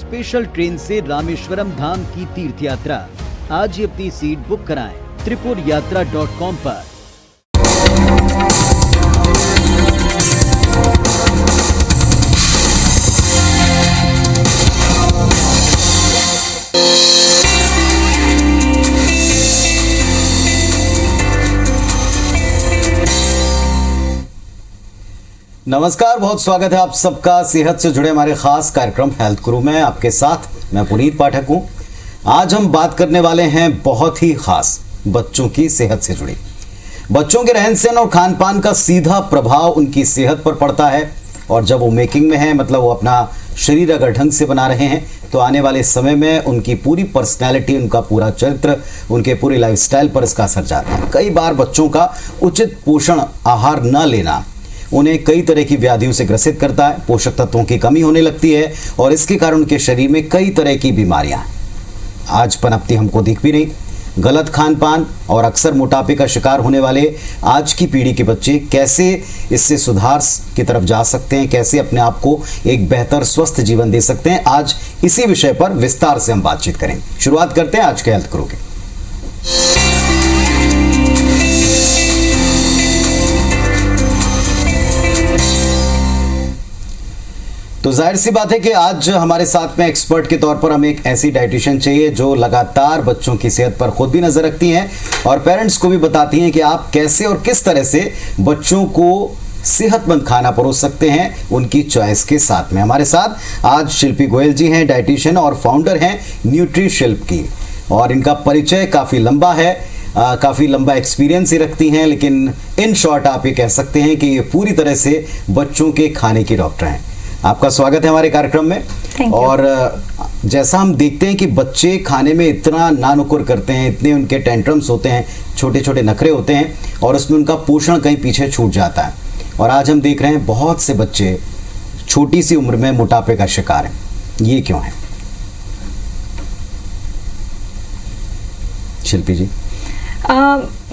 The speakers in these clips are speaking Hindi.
स्पेशल ट्रेन से रामेश्वरम धाम की तीर्थ यात्रा। आज ही अपनी सीट बुक कराएं tripurayatra.com पर। नमस्कार, बहुत स्वागत है आप सबका सेहत से जुड़े हमारे खास कार्यक्रम हेल्थ गुरु में। आपके साथ मैं पुनीत पाठक हूं। आज हम बात करने वाले हैं बहुत ही खास बच्चों की सेहत से जुड़ी। बच्चों के रहन सहन और खान पान का सीधा प्रभाव उनकी सेहत पर पड़ता है, और जब वो मेकिंग में है, मतलब वो अपना शरीर अगर ढंग से बना रहे हैं, तो आने वाले समय में उनकी पूरी पर्सनैलिटी, उनका पूरा चरित्र, उनके पूरी लाइफस्टाइल पर इसका असर जाता है। कई बार बच्चों का उचित पोषण आहार न लेना उन्हें कई तरह की व्याधियों से ग्रसित करता है। पोषक तत्वों की कमी होने लगती है और इसके कारण उनके शरीर में कई तरह की बीमारियां आज पनपती हमको दिख भी रही। गलत खान पान और अक्सर मोटापे का शिकार होने वाले आज की पीढ़ी के बच्चे कैसे इससे सुधार की तरफ जा सकते हैं, कैसे अपने आप को एक बेहतर स्वस्थ जीवन दे सकते हैं, आज इसी विषय पर विस्तार से हम बातचीत करेंगे। शुरुआत करते हैं आज के हेल्थ गुरु के। तो जाहिर सी बात है कि आज हमारे साथ में एक्सपर्ट के तौर पर हमें एक ऐसी डाइटिशियन चाहिए जो लगातार बच्चों की सेहत पर खुद भी नजर रखती हैं और पेरेंट्स को भी बताती हैं कि आप कैसे और किस तरह से बच्चों को सेहतमंद खाना परोस सकते हैं उनकी चॉइस के साथ में। हमारे साथ आज शिल्पी गोयल जी हैं, डाइटिशियन और फाउंडर हैं न्यूट्रीशिल्प की, और इनका परिचय काफ़ी लंबा है, काफ़ी लंबा एक्सपीरियंस ही रखती हैं, लेकिन इन शॉर्ट आप ये कह सकते हैं कि ये पूरी तरह से बच्चों के खाने की डॉक्टर हैं। आपका स्वागत है हमारे कार्यक्रम में। और जैसा हम देखते हैं कि बच्चे खाने में इतना नानुकुर करते हैं, इतने उनके टेंट्रम्स होते हैं, छोटे छोटे नखरे होते हैं, और उसमें उनका पोषण कहीं पीछे छूट जाता है। और आज हम देख रहे हैं बहुत से बच्चे छोटी सी उम्र में मोटापे का शिकार हैं। ये क्यों है शिल्पी जी?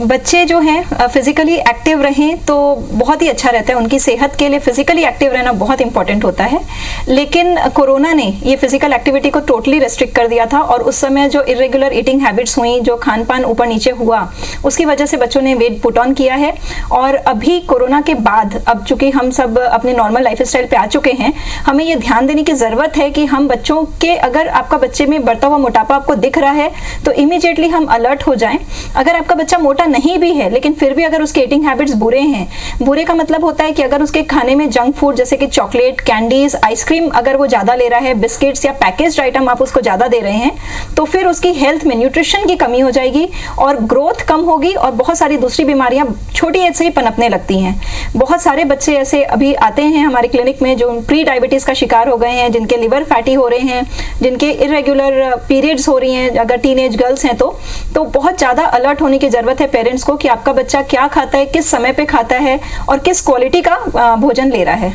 बच्चे जो हैं फिजिकली एक्टिव रहें तो बहुत ही अच्छा रहता है, उनकी सेहत के लिए फिजिकली एक्टिव रहना बहुत इंपॉर्टेंट होता है। लेकिन कोरोना ने ये फिजिकल एक्टिविटी को टोटली रेस्ट्रिक्ट कर दिया था, और उस समय जो इरेगुलर ईटिंग हैबिट्स हुई, जो खान पान ऊपर नीचे हुआ, उसकी वजह से बच्चों ने वेट पुट ऑन किया है। और अभी कोरोना के बाद, अब चूंकि हम सब अपने नॉर्मल लाइफ स्टाइल पे आ चुके हैं, हमें ये ध्यान देने की ज़रूरत है कि हम बच्चों के, अगर आपका बच्चे में बढ़ता हुआ मोटापा आपको दिख रहा है तो इमीडिएटली हम अलर्ट हो जाएं। अगर आपका बच्चा मोटा नहीं भी है लेकिन फिर भी अगर उसके ईटिंग हैबिट्स बुरे हैं, बुरे का मतलब होता है कि अगर उसके खाने में जंक फूड जैसे कि चॉकलेट, कैंडीज, आइसक्रीम अगर वो ज्यादा ले रहा है, बिस्किट्स या पैकेज्ड आइटम आप उसको ज्यादा दे रहे हैं, तो फिर उसकी हेल्थ में न्यूट्रिशन की कमी हो जाएगी और ग्रोथ कम होगी, और बहुत सारी दूसरी बीमारियां छोटी एज से ही पनपने लगती हैं। बहुत सारे बच्चे ऐसे अभी आते हैं हमारे क्लिनिक में जो प्री डायबिटीज का शिकार हो गए हैं, जिनके लिवर फैटी हो रहे हैं, जिनके इरेगुलर पीरियड्स हो रही हैं, अगर टीनेज गर्ल्स हैं तो बहुत ज्यादा अलर्ट होने की जरूरत है पेरेंट्स को कि आपका बच्चा क्या खाता है, किस समय पे खाता है और किस क्वालिटी का भोजन ले रहा है।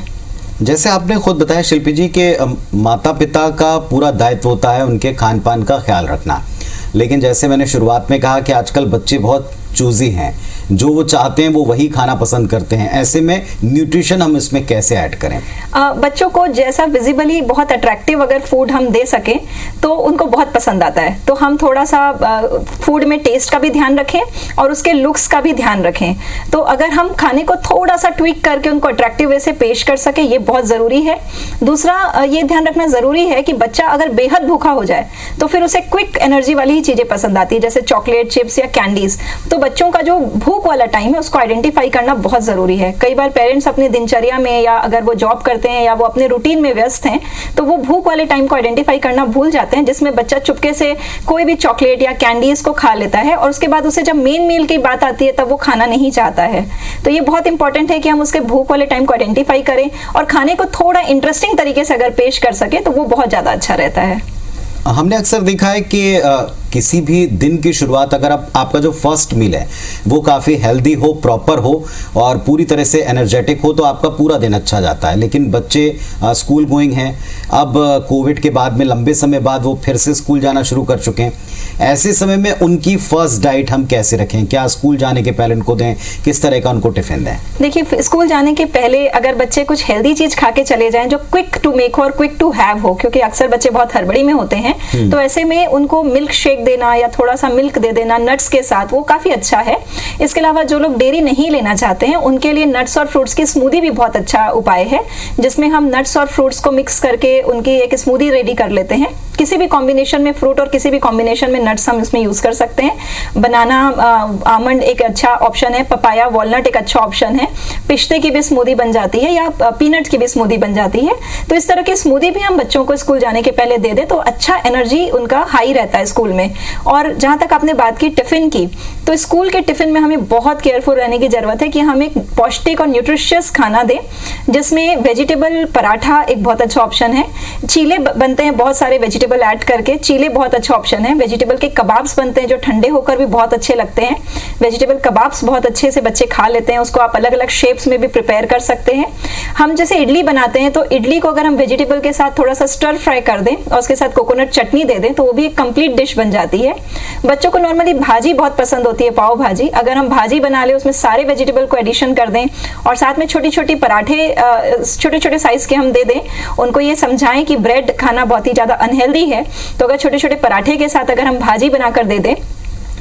जैसे आपने खुद बताया शिल्पी जी के माता पिता का पूरा दायित्व होता है उनके खान पान का ख्याल रखना, लेकिन जैसे मैंने शुरुआत में कहा कि आजकल बच्चे बहुत चूजी हैं, जो वो चाहते हैं वो वही खाना पसंद करते हैं। ऐसे में न्यूट्रिशन हम इसमें कैसे ऐड करें? बच्चों को जैसा विजिबली बहुत अट्रैक्टिव अगर फूड हम दे सकें तो उनको बहुत पसंद आता है, तो हम थोड़ा सा फूड में टेस्ट का भी ध्यान रखें और उसके लुक्स का भी ध्यान रखें। तो अगर हम खाने को थोड़ा सा ट्विक करके उनको अट्रैक्टिव वे से पेश कर सके, ये बहुत ज़रूरी है। दूसरा ये ध्यान रखना ज़रूरी है कि बच्चा अगर बेहद भूखा हो जाए तो फिर उसे क्विक एनर्जी वाली ही चीज़ें पसंद आती है, जैसे चॉकलेट, चिप्स या कैंडीज। तो बच्चों का जो भूख वाला टाइम है उसको आइडेंटिफाई करना बहुत ज़रूरी है। कई बार पेरेंट्स अपनी दिनचर्या में, या अगर वो जॉब करते हैं या वो अपने रूटीन में व्यस्त हैं, तो वो भूख वाले टाइम को आइडेंटिफाई करना भूल जाते हैं, जिसमें बच्चा चुपके से कोई भी चॉकलेट या कैंडीज को खा लेता है और उसके बाद उसे जब मेन मील की बात आती है तब वो खाना नहीं चाहता है। तो ये बहुत इंपॉर्टेंट है कि हम उसके भूख वाले टाइम को आइडेंटिफाई करें और खाने को थोड़ा इंटरेस्टिंग तरीके से अगर पेश कर सके तो वो बहुत ज़्यादा अच्छा रहता है। हमने अक्सर देखा है कि किसी भी दिन की शुरुआत, अगर आपका जो फर्स्ट मील है वो काफ़ी हेल्दी हो, प्रॉपर हो और पूरी तरह से एनर्जेटिक हो, तो आपका पूरा दिन अच्छा जाता है। लेकिन बच्चे स्कूल गोइंग हैं, अब कोविड के बाद में लंबे समय बाद वो फिर से स्कूल जाना शुरू कर चुके हैं। ऐसे समय में उनकी फर्स्ट डाइट हम कैसे रखें? क्या स्कूल जाने के पहले उनको दें? किस तरह का उनको टिफिन दें? देखिए, स्कूल जाने के पहले अगर बच्चे कुछ हेल्दी चीज खा के चले जाएं जो क्विक टू मेक और क्विक टू हैव हो, क्योंकि अक्सर बच्चे बहुत हड़बड़ी में होते हैं, तो ऐसे में उनको मिल्क शेक देना या थोड़ा सा मिल्क दे देना नट्स के साथ, वो काफी अच्छा है। इसके अलावा जो लोग डेयरी नहीं लेना चाहते हैं उनके लिए नट्स और फ्रूट्स की स्मूदी भी बहुत अच्छा उपाय है, जिसमें हम नट्स और फ्रूट्स को मिक्स करके उनकी एक स्मूदी रेडी कर लेते हैं। किसी भी कॉम्बिनेशन में फ्रूट और किसी भी कॉम्बिनेशन में नट्स हम इसमें यूज कर सकते हैं। बनाना, आमंड एक अच्छा ऑप्शन है, पपाया, वॉलनट एक अच्छा ऑप्शन है, पिस्ते की भी स्मूदी बन जाती है या पीनट्स की भी स्मूदी बन जाती है। तो इस तरह की स्मूदी भी हम बच्चों को स्कूल जाने के पहले दे दे तो अच्छा एनर्जी उनका हाई रहता है स्कूल में। और जहां तक आपने बात की टिफिन की, तो स्कूल के टिफिन में हमें बहुत केयरफुल रहने की जरूरत है कि हम एक पौष्टिक और न्यूट्रिशियस खाना दें, जिसमें वेजिटेबल पराठा एक बहुत अच्छा ऑप्शन है। चीले बनते हैं बहुत सारे वेजिटेबल ऐड करके, चीले बहुत अच्छा ऑप्शन है। वेजिटेबल के कबाब्स बनते हैं जो ठंडे होकर भी बहुत अच्छे लगते हैं। वेजिटेबल कबाब्स बहुत अच्छे से बच्चे खा लेते हैं, उसको आप अलग अलग शेप्स में भी प्रिपेयर कर सकते हैं। हम जैसे इडली बनाते हैं तो इडली को अगर हम वेजिटेबल के साथ थोड़ा सा स्टर फ्राई कर दें और उसके साथ कोकोनट चटनी दे दें तो वो भी एक कंप्लीट डिश बन जाती है। बच्चों को नॉर्मली भाजी बहुत पसंद होती है, पाव भाजी। अगर हम भाजी बना ले, उसमें सारे वेजिटेबल को एडिशन कर दें और साथ में छोटी छोटी पराठे छोटे छोटे साइज के हम दे दें, उनको ये समझाएं कि ब्रेड खाना बहुत ही ज्यादा अनहेल्दी है, तो अगर छोटे छोटे पराठे के साथ अगर हम भाजी बनाकर दे दें।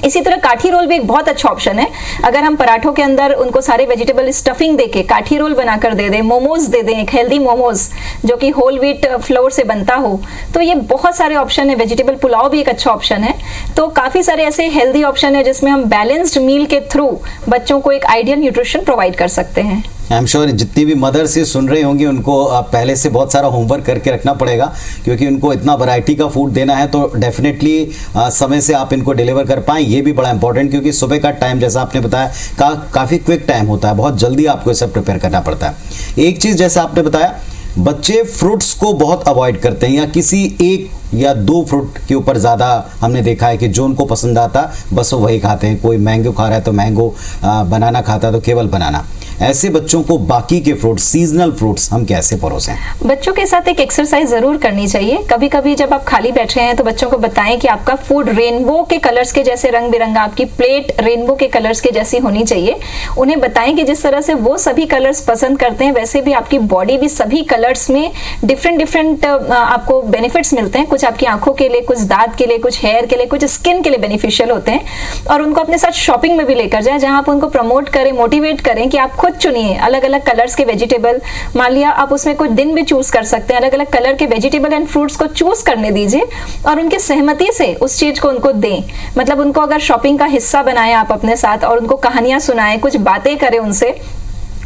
इसी तरह काठी रोल भी एक बहुत अच्छा ऑप्शन है। अगर हम पराठों के अंदर उनको सारे वेजिटेबल स्टफिंग देके काठी रोल बनाकर दे दें, मोमोज दे दें, एक हेल्दी मोमोज जो कि होल व्हीट फ्लोर से बनता हो, तो ये बहुत सारे ऑप्शन है। वेजिटेबल पुलाव भी एक अच्छा ऑप्शन है। तो काफी सारे ऐसे हेल्दी ऑप्शन है जिसमें हम बैलेंस्ड मील के थ्रू बच्चों को एक आइडियल न्यूट्रिशन प्रोवाइड कर सकते हैं। आई एम श्योर जितनी भी मदर से सुन रही होंगी उनको पहले से बहुत सारा होमवर्क करके रखना पड़ेगा, क्योंकि उनको इतना वैरायटी का फूड देना है। तो डेफिनेटली समय से आप इनको डिलीवर कर पाएँ, ये भी बड़ा इंपॉर्टेंट, क्योंकि सुबह का टाइम जैसा आपने बताया काफ़ी क्विक टाइम होता है, बहुत जल्दी आपको इसे प्रिपेयर करना पड़ता है। एक चीज़ जैसा आपने बताया, बच्चे फ्रूट्स को बहुत अवॉइड करते हैं या किसी एक या दो फ्रूट के ऊपर ज़्यादा हमने देखा है कि जो उनको पसंद आता बस वो वही खाते हैं। कोई मैंगो खा रहा है तो मैंगो, बनाना खाता है तो केवल बनाना। ऐसे बच्चों को बाकी के फ्रूट्स, सीजनल फ्रूट्स हम कैसे परोसें? बच्चों के साथ एक एक्सरसाइज जरूर करनी चाहिए। कभी कभी जब आप खाली बैठे हैं तो बच्चों को बताएं कि आपका फूड रेनबो के कलर्स के जैसे रंग बिरंगा, आपकी प्लेट रेनबो के कलर्स के जैसी होनी चाहिए। उन्हें बताएं कि जिस तरह से वो सभी कलर्स पसंद करते हैं वैसे भी आपकी बॉडी भी सभी कलर्स में डिफरेंट आपको बेनिफिट्स मिलते हैं। कुछ आपकी आंखों के लिए, कुछ दांत के लिए, कुछ हेयर के लिए, कुछ स्किन के लिए बेनिफिशियल होते हैं। और उनको अपने साथ शॉपिंग में भी लेकर जाएं, जहां आप उनको प्रमोट करें, मोटिवेट करें कि आप खुद चुनिए अलग अलग कलर्स के वेजिटेबल। मान लिया आप उसमें कुछ दिन भी चूज कर सकते हैं, अलग अलग कलर के वेजिटेबल एंड फ्रूट्स को चूज करने दीजिए और उनकी सहमति से उस चीज को उनको दें। मतलब उनको अगर शॉपिंग का हिस्सा बनाएं आप अपने साथ और उनको कहानियां सुनाएं, कुछ बातें करें उनसे,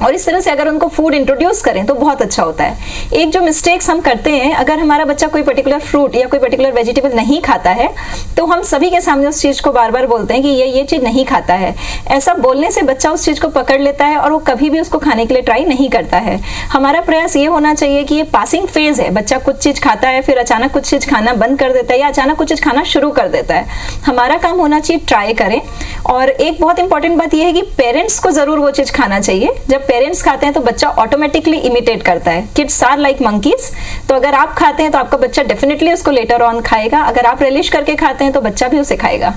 और इस तरह से अगर उनको फूड इंट्रोड्यूस करें तो बहुत अच्छा होता है। एक जो मिस्टेक्स हम करते हैं, अगर हमारा बच्चा कोई पर्टिकुलर फ्रूट या कोई पर्टिकुलर वेजिटेबल नहीं खाता है तो हम सभी के सामने उस चीज को बार बार बोलते हैं कि ये चीज नहीं खाता है। ऐसा बोलने से बच्चा उस चीज को पकड़ लेता है और वो कभी भी उसको खाने के लिए ट्राई नहीं करता है। हमारा प्रयास ये होना चाहिए कि ये पासिंग फेज है, बच्चा कुछ चीज खाता है, फिर अचानक कुछ चीज खाना बंद कर देता है या अचानक कुछ चीज खाना शुरू कर देता है। हमारा काम होना चाहिए ट्राई करें। और एक बहुत इंपॉर्टेंट बात यह है कि पेरेंट्स को जरूर वो चीज खाना चाहिए। जब पेरेंट्स खाते हैं तो बच्चा ऑटोमेटिकली इमिटेट करता है। Kids are like monkeys. तो अगर आप खाते हैं तो आपका बच्चा डेफिनेटली उसको लेटर ऑन खाएगा। अगर आप रिलिश करके खाते हैं तो बच्चा भी उसे खाएगा।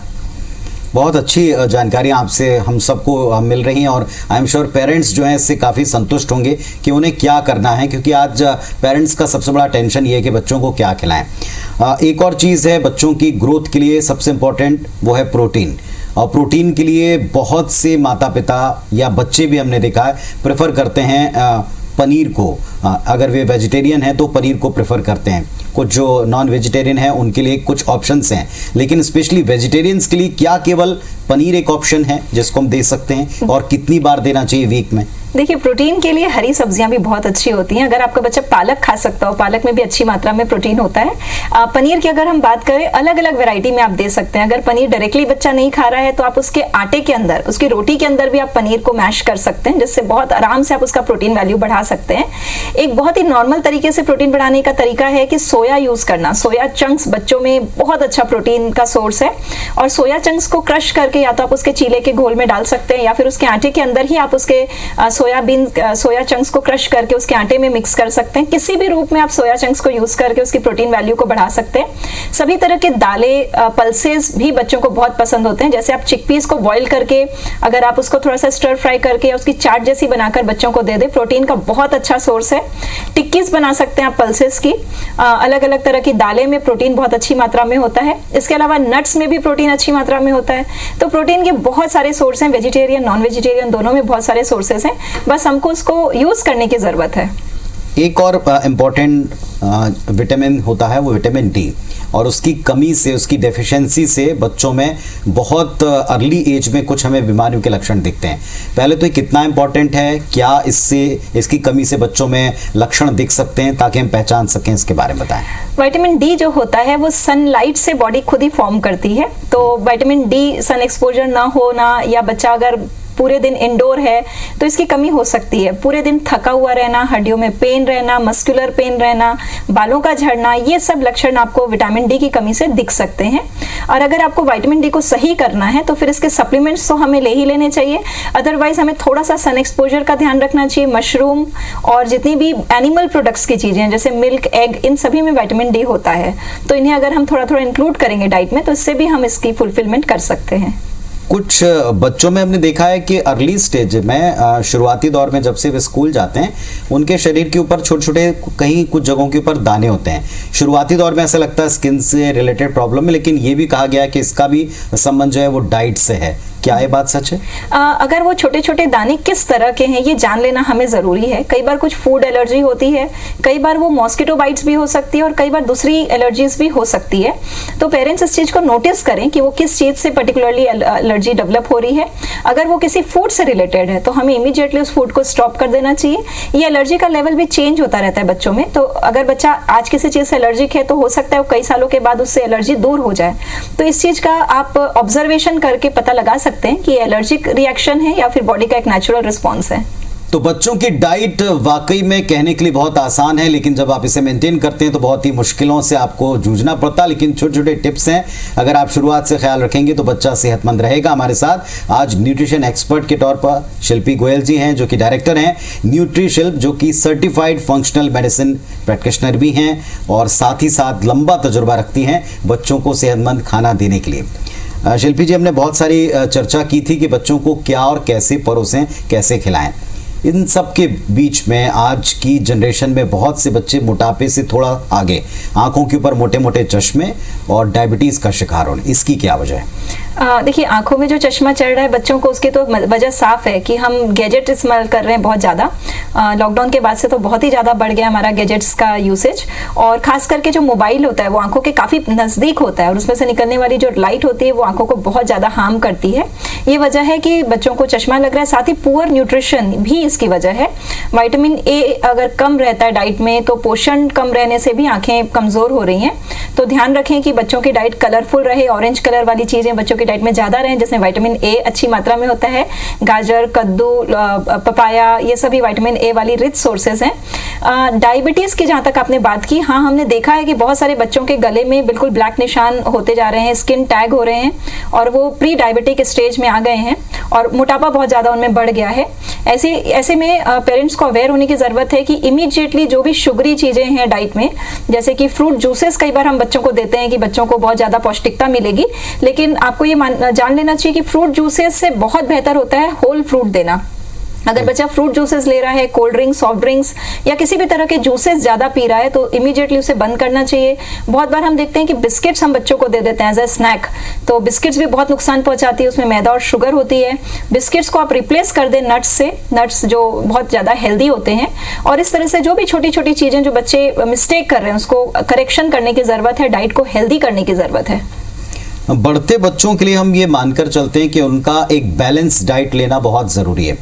बहुत अच्छी जानकारी आपसे हम सबको मिल रही हैं और आई एम श्योर पेरेंट्स जो हैं इससे काफ़ी संतुष्ट होंगे कि उन्हें क्या करना है, क्योंकि आज पेरेंट्स का सबसे बड़ा टेंशन ये है कि बच्चों को क्या खिलाएं। एक और चीज़ है बच्चों की ग्रोथ के लिए सबसे इम्पोर्टेंट, वो है प्रोटीन। और प्रोटीन के लिए बहुत से माता पिता या बच्चे भी हमने देखा है प्रेफर करते हैं पनीर को। अगर वे वेजिटेरियन हैं तो पनीर को प्रेफर करते हैं। कुछ जो नॉन वेजिटेरियन हैं उनके लिए कुछ ऑप्शंस हैं, लेकिन स्पेशली वेजिटेरियंस के लिए क्या केवल पनीर एक ऑप्शन है जिसको हम दे सकते हैं, और कितनी बार देना चाहिए वीक में? देखिए, प्रोटीन के लिए हरी सब्जियां भी बहुत अच्छी होती हैं। अगर आपका बच्चा पालक खा सकता हो, पालक में भी अच्छी मात्रा में प्रोटीन होता है। पनीर की अगर हम बात करें, अलग अलग वैरायटी में आप दे सकते हैं। अगर पनीर डायरेक्टली बच्चा नहीं खा रहा है तो आप उसके आटे के अंदर, उसकी रोटी के अंदर भी आप पनीर को मैश कर सकते हैं, जिससे बहुत आराम से आप उसका प्रोटीन वैल्यू बढ़ा सकते हैं। एक बहुत ही नॉर्मल तरीके से प्रोटीन बढ़ाने का तरीका है कि सोया यूज करना। सोया चंक्स बच्चों में बहुत अच्छा प्रोटीन का सोर्स है, और सोया चंक्स को क्रश करके या तो आप उसके चीले के घोल में डाल सकते हैं, या फिर उसके आटे के अंदर ही आप उसके सोया चंक्स को क्रश करके उसके आटे में मिक्स कर सकते हैं। किसी भी रूप में आप सोया चंक्स को यूज करके उसकी प्रोटीन वैल्यू को बढ़ा सकते हैं। सभी तरह के दालें, पल्सेस भी बच्चों को बहुत पसंद होते हैं। जैसे आप चिकपीस को बॉईल करके अगर आप उसको थोड़ा सा स्टर फ्राई करके उसकी चाट जैसी बनाकर बच्चों को दे दे, प्रोटीन का बहुत अच्छा सोर्स है। टिक्कीज बना सकते हैं आप पल्सेस की। अलग अलग तरह की दालें में प्रोटीन बहुत अच्छी मात्रा में होता है। इसके अलावा नट्स में भी प्रोटीन अच्छी मात्रा में होता है। तो प्रोटीन के बहुत सारे सोर्स हैं, वेजिटेरियन नॉन वेजिटेरियन दोनों में बहुत सारे सोर्सेस हैं, बस हमको उसको यूज करने की जरूरत है। एक और इम्पॉर्टेंट विटामिन होता है वो विटामिन डी, और उसकी कमी से, उसकी डेफिशिएंसी से बच्चों में बहुत अर्ली एज में कुछ हमें बीमारियों के लक्षण दिखते हैं। पहले तो ये कितना इम्पॉर्टेंट है, क्या इसकी कमी से बच्चों में लक्षण दिख सकते हैं, ताकि हम पहचान सकें, इसके बारे में बताएं। विटामिन डी जो होता है वो सनलाइट से बॉडी खुद ही फॉर्म करती है। तो विटामिन डी सन एक्सपोजर ना होना, या बच्चा अगर पूरे दिन इंडोर है तो इसकी कमी हो सकती है। पूरे दिन थका हुआ रहना, हड्डियों में पेन रहना, मस्कुलर पेन रहना, बालों का झड़ना, ये सब लक्षण आपको विटामिन डी की कमी से दिख सकते हैं। और अगर आपको विटामिन डी को सही करना है तो फिर इसके सप्लीमेंट्स तो हमें ले ही लेने चाहिए। अदरवाइज हमें थोड़ा सा सन एक्सपोजर का ध्यान रखना चाहिए। मशरूम और जितनी भी एनिमल प्रोडक्ट्स की चीजें जैसे मिल्क, एग, इन सभी में विटामिन डी होता है। तो इन्हें अगर हम थोड़ा थोड़ा इंक्लूड करेंगे डाइट में तो इससे भी हम इसकी फुलफिलमेंट कर सकते हैं। कुछ बच्चों में हमने देखा है कि अर्ली स्टेज में, शुरुआती दौर में जब से वे स्कूल जाते हैं, उनके शरीर के ऊपर छोटे छोटे कहीं कुछ जगहों के ऊपर दाने होते हैं। शुरुआती दौर में ऐसा लगता है स्किन से रिलेटेड प्रॉब्लम है, लेकिन ये भी कहा गया है कि इसका भी संबंध जो है वो डाइट से है। क्या ये बात सच है? अगर वो छोटे छोटे दाने किस तरह के हैं ये जान लेना हमें जरूरी है। कई बार कुछ फूड एलर्जी होती है, कई बार वो मॉस्किटो बाइट्स भी हो सकती है, और कई बार दूसरी एलर्जीज भी हो सकती है। तो पेरेंट्स इस चीज को नोटिस करें कि वो किस चीज से पर्टिकुलरली एलर्जी डेवलप हो रही है। अगर वो किसी फूड से रिलेटेड है तो हमें इमीडिएटली उस फूड को स्टॉप कर देना चाहिए। ये एलर्जी का लेवल भी चेंज होता रहता है बच्चों में, तो अगर बच्चा आज किसी चीज से एलर्जिक है तो हो सकता है वो कई सालों के बाद उससे एलर्जी दूर हो जाए। तो इस चीज का आप ऑब्जर्वेशन करके पता लगा सकते हैं कि एलर्जिक रिएक्शन है या फिर बॉडी का एक नेचुरल रिस्पॉन्स है। तो बच्चों की डाइट वाकई में कहने के लिए बहुत आसान है, लेकिन जब आप इसे मेंटेन करते हैं तो बहुत ही मुश्किलों से आपको जूझना पड़ता है। लेकिन छोटे छोटे टिप्स हैं, अगर आप शुरुआत से ख्याल रखेंगे तो बच्चा सेहतमंद रहेगा। हमारे साथ आज न्यूट्रिशन एक्सपर्ट के तौर पर शिल्पी गोयल जी हैं, जो कि डायरेक्टर हैं न्यूट्रीशिल्प, जो कि सर्टिफाइड फंक्शनल मेडिसिन प्रैक्टिशनर भी हैं, और साथ ही साथ लंबा तजुर्बा रखती हैं बच्चों को सेहतमंद खाना देने के लिए। शिल्पी जी, हमने बहुत सारी चर्चा की थी कि बच्चों को क्या और कैसे परोसें, कैसे खिलाएं। इन सब के बीच में आज की जनरेशन में बहुत से बच्चे मोटापे से थोड़ा आगे, आंखों के ऊपर मोटे मोटे चश्मे और डायबिटीज का शिकार होने, इसकी क्या वजह है? देखिए, आंखों में जो चश्मा चढ़ रहा है बच्चों को, उसकी तो वजह साफ है कि हम गैजेट इस्तेमाल कर रहे हैं बहुत ज़्यादा। लॉकडाउन के बाद से तो बहुत ही ज़्यादा बढ़ गया हमारा गैजेट्स का यूसेज, और खास करके जो मोबाइल होता है वो आंखों के काफ़ी नज़दीक होता है, और उसमें से निकलने वाली जो लाइट होती है वो आंखों को बहुत ज़्यादा हार्म करती है। ये वजह है कि बच्चों को चश्मा लग रहा है। साथ ही पुअर न्यूट्रिशन भी इसकी वजह है। विटामिन ए अगर कम रहता है डाइट में तो पोषण कम रहने से भी आंखें कमज़ोर हो रही हैं। तो ध्यान रखें कि बच्चों की डाइट कलरफुल रहे, ऑरेंज कलर वाली चीज़ें बच्चों की डाइट में ज़्यादा रहें, जिसमें विटामिन ए अच्छी मात्रा में होता है। गाजर, कद्दू, पपाया, ये सभी विटामिन ए वाली रिच सोर्सेज हैं। डायबिटीज़ की जहाँ तक आपने बात की, हाँ, हमने देखा है कि बहुत सारे बच्चों के गले में बिल्कुल ब्लैक निशान होते जा रहे हैं, स्किन टैग हो रहे हैं, और वो प्री डायबिटिक स्टेज में आ गए हैं, और मोटापा बहुत ज़्यादा उनमें बढ़ गया है। ऐसे में पेरेंट्स को अवेयर होने की ज़रूरत है कि इमीडिएटली जो भी शुगरी चीज़ें हैं डाइट में, जैसे कि फ्रूट जूसेस कई बार हम बच्चों को देते हैं कि बच्चों को बहुत ज़्यादा पौष्टिकता मिलेगी, लेकिन आपको ये जान लेना चाहिए कि फ्रूट जूसेस से बहुत बेहतर होता है होल फ्रूट देना। अगर बच्चा फ्रूट जूसेस ले रहा है, कोल्ड ड्रिंक्स, सॉफ्ट ड्रिंक्स या किसी भी तरह के जूसेस ज़्यादा पी रहा है तो इमीडिएटली उसे बंद करना चाहिए। बहुत बार हम देखते हैं कि बिस्किट्स हम बच्चों को दे देते हैं एज ए स्नैक, तो बिस्किट्स भी बहुत नुकसान पहुंचाती है, उसमें मैदा और शुगर होती है। बिस्किट्स को आप रिप्लेस कर दें नट्स से, नट्स जो बहुत ज़्यादा हेल्दी होते हैं। और इस तरह से जो भी छोटी छोटी चीज़ें जो बच्चे मिस्टेक कर रहे हैं उसको करेक्शन करने की ज़रूरत है, डाइट को हेल्दी करने की ज़रूरत है। बढ़ते बच्चों के लिए हम ये मानकर चलते हैं कि उनका एक बैलेंस डाइट लेना बहुत ज़रूरी है।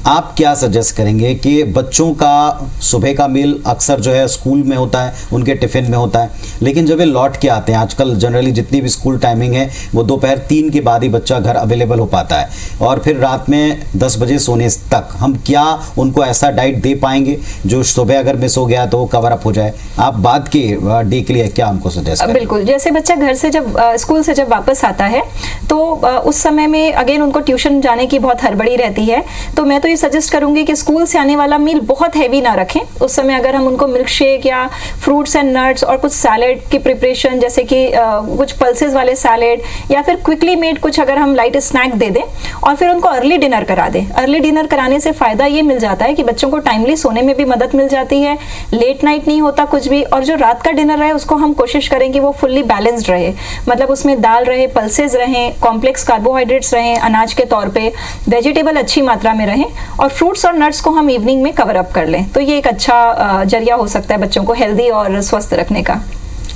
आप क्या सजेस्ट करेंगे कि बच्चों का सुबह का मील अक्सर जो है स्कूल में होता है, उनके टिफ़िन में होता है, लेकिन जब ये लौट के आते हैं, आजकल जनरली जितनी भी स्कूल टाइमिंग है वो दोपहर 3 के बाद ही बच्चा घर अवेलेबल हो पाता है, और फिर रात में 10 बजे सोने तक हम क्या उनको ऐसा डाइट दे पाएंगे जो सुबह अगर मिस हो गया तो वो कवर अप हो जाए? आप बाद के डे के लिए क्या हमको सजेस्ट करें? बिल्कुल, जैसे बच्चा घर से जब स्कूल से जब वापस आता है तो उस समय में अगेन उनको ट्यूशन जाने की बहुत हड़बड़ी रहती है, तो मैं तो ये सजेस्ट करूंगी कि स्कूल से आने वाला मील बहुत हैवी ना रखें। उस समय अगर हम उनको मिल्क शेक या फ्रूट्स एंड नट्स और कुछ सैलेड की प्रिपरेशन, जैसे कि कुछ पल्सेस वाले सैलेड या फिर क्विकली मेड कुछ अगर हम लाइट स्नैक दे दें और फिर उनको अर्ली डिनर करा दें। अर्ली डिनर कराने से फायदा ये मिल जाता है कि बच्चों को टाइमली सोने में भी मदद मिल जाती है, लेट नाइट नहीं होता कुछ भी, और जो रात का डिनर रहे उसको हम कोशिश करें कि वो फुल्ली बैलेंस्ड रहे, मतलब उसमें दाल रहे, पल्सेस रहें, कॉम्प्लेक्स कार्बोहाइड्रेट्स रहें अनाज के तौर पे, वेजिटेबल अच्छी मात्रा में रहें, और फ्रूट्स और नट्स को हम इवनिंग में कवर अप कर लें। तो ये एक अच्छा जरिया हो सकता है बच्चों को हेल्दी और स्वस्थ रखने का।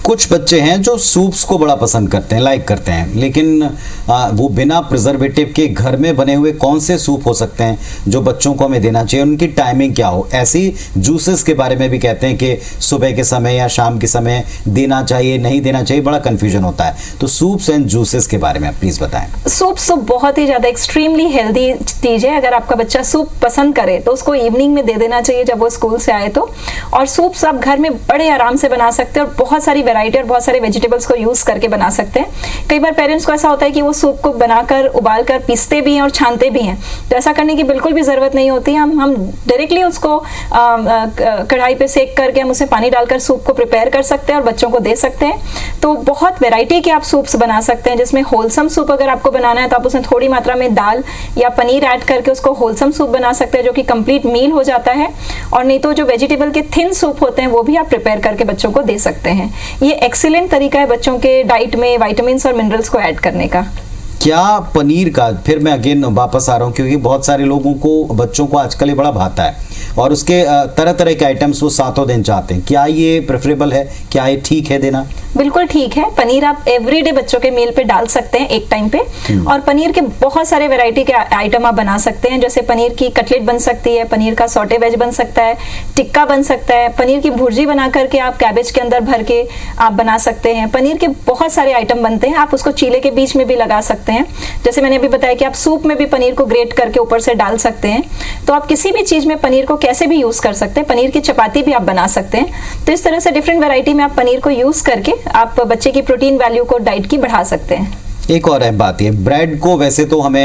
कुछ बच्चे हैं जो सूप्स को बड़ा पसंद करते हैं, लाइक करते हैं, लेकिन वो बिना प्रिजर्वेटिव के घर में बने हुए कौन से सूप हो सकते हैं जो बच्चों को हमें देना चाहिए? उनकी टाइमिंग क्या हो? ऐसी जूसेस के बारे में भी कहते हैं कि सुबह के समय या शाम के समय देना चाहिए, नहीं देना चाहिए, बड़ा कंफ्यूजन होता है। तो सूप्स एंड जूसेस के बारे में आप प्लीज बताएं। सूप्स तो बहुत ही ज्यादा एक्सट्रीमली हेल्दी चीज है। अगर आपका बच्चा सूप पसंद करे तो उसको इवनिंग में दे देना चाहिए जब वो स्कूल से आए तो। और सूप्स आप घर में बड़े आराम से बना सकते हैं और बहुत सारी वैरायटी और बहुत सारे वेजिटेबल्स को यूज करके बना सकते हैं। कई बार पेरेंट्स को ऐसा होता है कि वो सूप को बनाकर उबालकर पीसते भी हैं और छानते भी हैं, तो ऐसा करने की बिल्कुल भी जरूरत नहीं होती। हम डायरेक्टली उसको कढ़ाई पे सेक करके हम उसे पानी डालकर सूप को प्रिपेयर कर सकते हैं और बच्चों को दे सकते हैं। तो बहुत वेराइटी के आप सूप्स बना सकते हैं, जिसमें होलसम सूप अगर आपको बनाना है तो आप उसमें थोड़ी मात्रा में दाल या पनीर ऐड करके उसको होलसम सूप बना सकते हैं जो कि कंप्लीट मील हो जाता है। और नहीं तो जो वेजिटेबल के थिन सूप होते हैं वो भी आप प्रिपेयर करके बच्चों को दे सकते हैं। ये एक्सीलेंट तरीका है बच्चों के डाइट में विटामिन्स और मिनरल्स को ऐड करने का। क्या पनीर का, फिर मैं अगेन वापस आ रहा हूँ क्योंकि बहुत सारे लोगों को, बच्चों को आजकल ये बड़ा भाता है और उसके तरह तरह के आइटम्स वो सातों दिन चाहते हैं, क्या ये प्रेफरेबल है? क्या ये ठीक है देना? बिल्कुल ठीक है। पनीर आप एवरीडे बच्चों के मील पे डाल सकते हैं एक टाइम पे, और पनीर के बहुत सारे वैरायटी के आइटम आप बना सकते हैं। जैसे पनीर की कटलेट बन सकती है, पनीर का सौटे वेज बन सकता है, टिक्का बन सकता है, पनीर की भुर्जी बना करके आप कैबेज के अंदर भर के आप बना सकते हैं। पनीर के बहुत सारे आइटम बनते हैं। आप उसको चीले के बीच में भी लगा सकते हैं, जैसे मैंने अभी बताया कि आप सूप में भी पनीर को ग्रेट करके ऊपर से डाल सकते हैं। तो आप किसी भी चीज में पनीर को कैसे भी यूज कर सकते हैं। पनीर की चपाती भी आप बना सकते हैं। तो इस तरह से डिफरेंट वैरायटी में आप पनीर को यूज करके आप बच्चे की प्रोटीन वैल्यू को डाइट की बढ़ा सकते हैं। एक और अहम बात है, ब्रेड को वैसे तो हम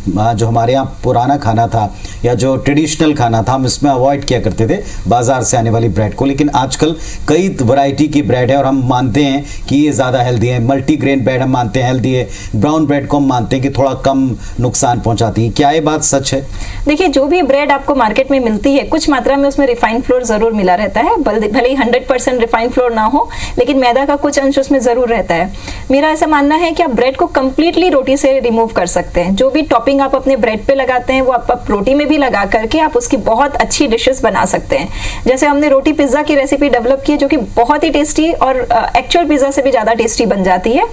जो हमारे यहाँ पुराना खाना था या जो ट्रेडिशनल खाना था हम इसमें अवॉइड किया करते थे बाजार से आने वाली ब्रेड को, लेकिन आजकल कई वैरायटी की ब्रेड है और हम मानते हैं कि ये ज़्यादा हेल्दी है। मल्टीग्रेन ब्रेड हम मानते हैं हेल्दी है, ब्राउन ब्रेड को हम मानते हैं कि थोड़ा कम नुकसान पहुँचाती है। क्या ये बात सच है? देखिए, जो भी ब्रेड आपको मार्केट में मिलती है कुछ मात्रा में उसमें रिफाइंड फ्लोर जरूर मिला रहता है। भले ही 100% रिफाइंड फ्लोर ना हो, लेकिन मैदा का कुछ अंश उसमें जरूर रहता है। मेरा ऐसा मानना है कि आप ब्रेड को कंप्लीटली रोटी से रिमूव कर सकते हैं। जो भी टॉपिंग आप अपने ब्रेड पे लगाते हैं वो आप रोटी में भी लगा करके आप उसकी बहुत अच्छी डिशेस बना सकते हैं। जैसे हमने रोटी पिज्जा की रेसिपी डेवलप की है जो कि बहुत ही टेस्टी और एक्चुअल पिज्जा से भी ज्यादा टेस्टी बन जाती है।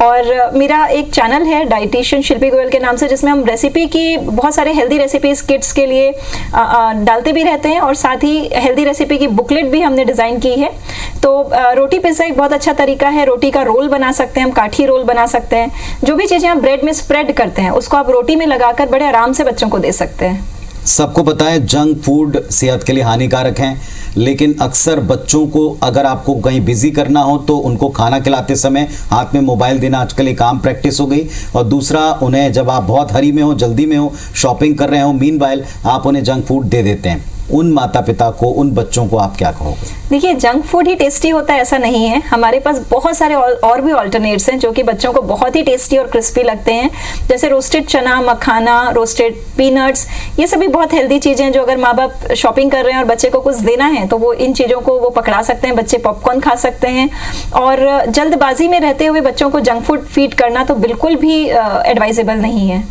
और मेरा एक चैनल है डाइटिशियन शिल्पी गोयल के नाम से, जिसमें हम रेसिपी की बहुत सारे हेल्दी रेसिपीज किड्स के लिए डालते भी रहते हैं और साथ ही हेल्दी रेसिपी की बुकलेट भी हमने डिजाइन की है। तो रोटी पिज्जा एक बहुत अच्छा तरीका है। रोटी का रोल बना सकते हैं, हम काठी रोल बना सकते हैं। जो भी चीजें आप ब्रेड में स्प्रेड करते हैं उसको आप रोटी में लगाकर बड़े आराम से बच्चों को दे सकते हैं। सबको पता है जंक फूड सेहत के लिए हानिकारक हैं, लेकिन अक्सर बच्चों को अगर आपको कहीं बिजी करना हो तो उनको खाना खिलाते समय हाथ में मोबाइल देना आजकल एक आम प्रैक्टिस हो गई। और दूसरा, उन्हें जब आप बहुत हरी में हो, जल्दी में हो, शॉपिंग कर रहे हो, मीनवाइल आप उन्हें जंक फूड दे देते हैं। उन माता पिता को, उन बच्चों को आप क्या कहोगे? देखिए, जंक फूड ही टेस्टी होता है ऐसा नहीं है। हमारे पास बहुत सारे और भी ऑल्टरनेट्स हैं जो कि बच्चों को बहुत ही टेस्टी और क्रिस्पी लगते हैं। जैसे रोस्टेड चना, मखाना, रोस्टेड पीनट्स, ये सभी बहुत हेल्दी चीजें हैं जो अगर माँ बाप शॉपिंग कर रहे हैं और बच्चे को कुछ देना है तो वो इन चीजों को वो पकड़ा सकते हैं। बच्चे पॉपकॉर्न खा सकते हैं। और जल्दबाजी में रहते हुए बच्चों को जंक फूड फीड करना तो बिल्कुल भी एडवाइजेबल नहीं है।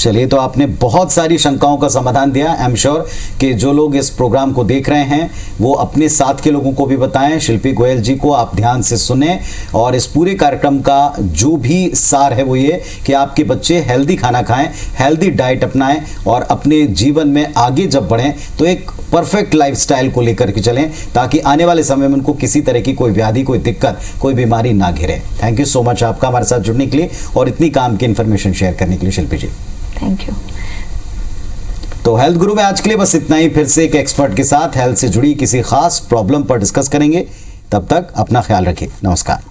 चलिए, तो आपने बहुत सारी शंकाओं का समाधान दिया। आई एम श्योर कि जो लोग इस प्रोग्राम को देख रहे हैं वो अपने साथ के लोगों को भी बताएं। शिल्पी गोयल जी को आप ध्यान से सुने और इस पूरे कार्यक्रम का जो भी सार है वो ये कि आपके बच्चे हेल्दी खाना खाएं, हेल्दी डाइट अपनाएं और अपने जीवन में आगे जब बढ़ें तो एक परफेक्ट लाइफस्टाइल को लेकर के चलें, ताकि आने वाले समय में उनको किसी तरह की कोई व्याधि, कोई दिक्कत, कोई बीमारी ना घिरे। थैंक यू सो मच आपका हमारे साथ जुड़ने के लिए और इतनी काम की इंफॉर्मेशन शेयर करने के लिए शिल्पी जी। Thank you. तो हेल्थ गुरु में आज के लिए बस इतना ही। फिर से एक एक्सपर्ट के साथ हेल्थ से जुड़ी किसी खास प्रॉब्लम पर डिस्कस करेंगे। तब तक अपना ख्याल रखिए। नमस्कार।